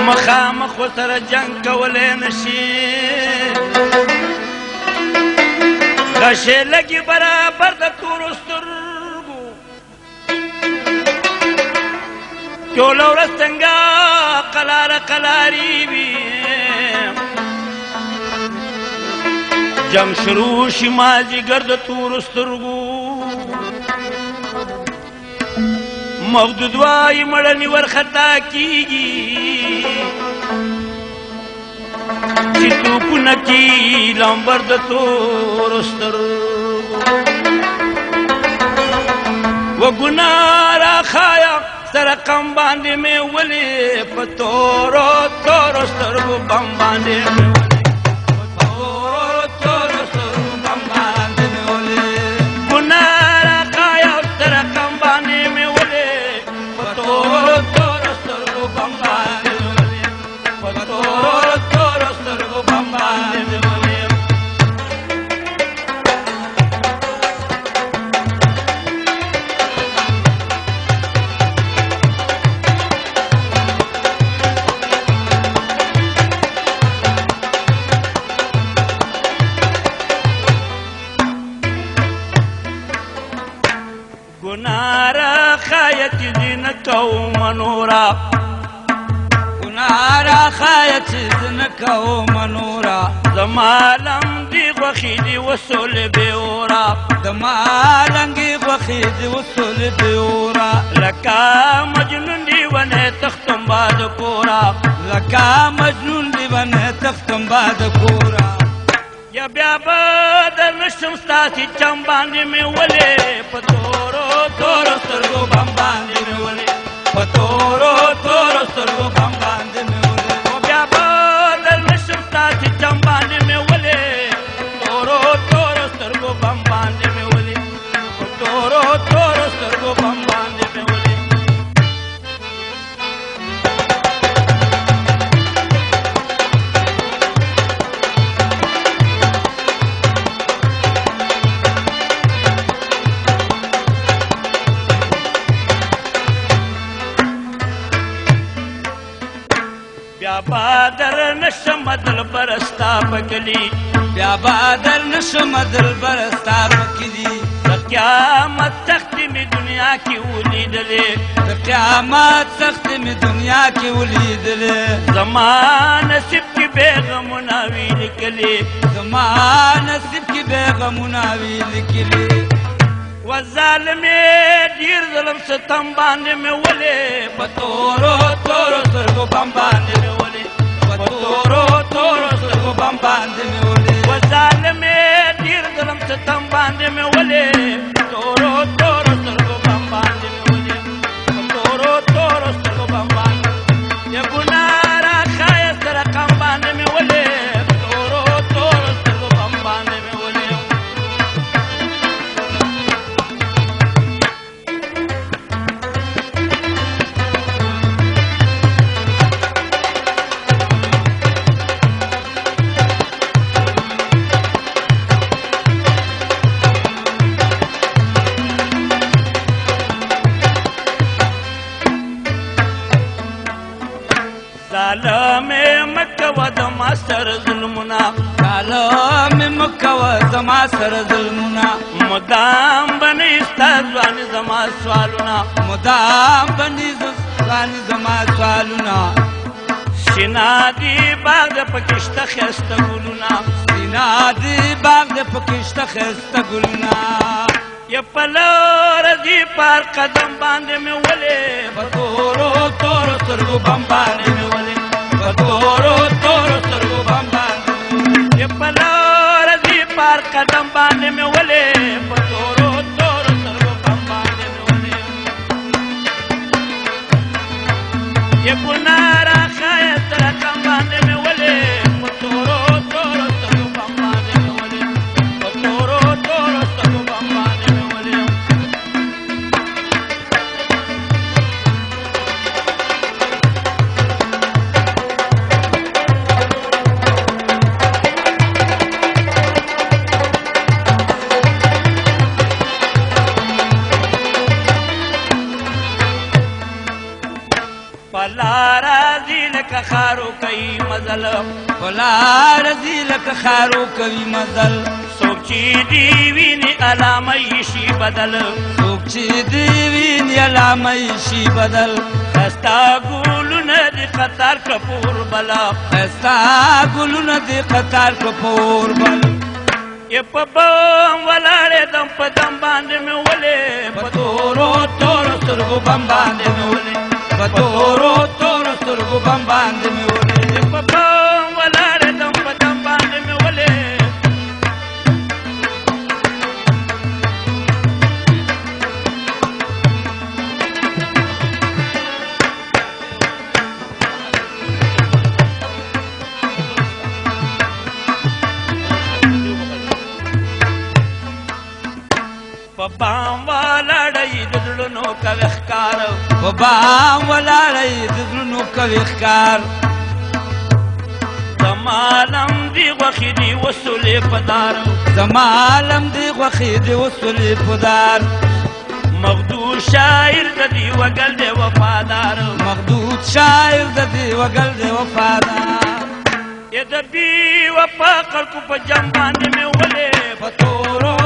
مخامخ ورسره جنګ کولی نشي غشې لګي برابر د تورو سترګو ټوله ورځ څنګه قلاره قلاري وي جنګ شروع شي مازدیګر د تورو سترګو مودود وایي مړني ورخطا کېږي چې توپونه کې لمبر د تورو سترګو وګونه راښایه سره قم باندې مې ولې په تورو تورو سترګو بم باندې مې گنارا خایت دین کوم نورا گنارا خایت دین کوم نورا زمالم دی غوخی دی وصول بیورا زمالنگی غوخی دی وصول بیورا لکا مجنون دی ونه تختم باد کورا لکا مجنون دی ونه تختم باد کورا یا بیا بدر نشم ستاسی چم باندې مې ولې په تورو تورو سترګو بم باندې مې ولې په تورو تورو سترګو بم باندې مې ولې او بیا بدر نشم ستاسی چم باندې مې ولې تورو تورو سترګو بم باندې مې ولې په تورو تورو سترګو بم باندې مې ولې بیا بادر نشم دل برستا پکلی بیا بادر نشم دل برستا پکلی د قیامت تخت می دنیا کی ولیدلې د قیامت تخت می دنیا کی ولیدلې زما نصیب کی بیغمونه وی لیکلې زما نصیب کی بیغمونه وی لیکلې وظالمې ډېر ظلم ستم باندې مې ولې په تورو تورو سترګو بم باندې مې ولې په تورو تورو سترګو بم باندې مې ولې وظالمې ډېر ظلم ستم باندې مې ولې په تورو تورو سترګو بم باندې مې ولې په تورو تورو سترګو بم باندې یا ګناه راښایه سره قم باندې مې ولې په تورو تورو سترګو بم باندې مې ولې ظالمې مکوه زما سره ظلمونه ظالمې مکوه زما سره ظلمونه مدام بنی ستا ځواني زما سوالونه مدام بنی ځواني زما سوالونه شنا دی باغ د پکې شته ښایسته ګلونه شنا دی باغ د پکې شته ښایسته ګلونه یا په لاره دی پار قدم باندې مې ولې په تورو تورو سترګو بم باندې مې ولې په تورو تورو سترګو بم باندې یا په لاره دی پار قدم باندې مې ولې په تورو تورو سترګو بم باندې مې ولې یا ګناه راښایه سره قم باندې مې ولې په تورو تورو سترګو بم باندې مې ولې په تورو تورو سترګو بم باندې مې ولې راځي لکه خارو کوي مزل ولا رضی لک خارو کوي مزل څوک چې دی ویني علامه یې شي بدل څوک چې دی ویني علامه یې شي بدل خستا ګلونه د قطار کپور بلا خستا ګلونه د قطار کپور بل یې په بام ولاړې دم په دم باندې مې ولې په تورو تورو سترګو بم باندې مې ولې په تورو تورو سترګو بم باندې مې ولې په بام ولاړې دم په دم باندې مې ولې په بام ولاړې د زړونو کوي ښکار په بام ولاړې د زړونو کوي ښکار زمالم دی غوښې دی وسولې په دار زمالم دی غوښې دی وسولې په دار مغدود شاعر د دی وګل دی وفادار مغدود شاعر د دی وګل دی وفادار ې د بي وفا خلکو په جام باندې مې ولې په تورو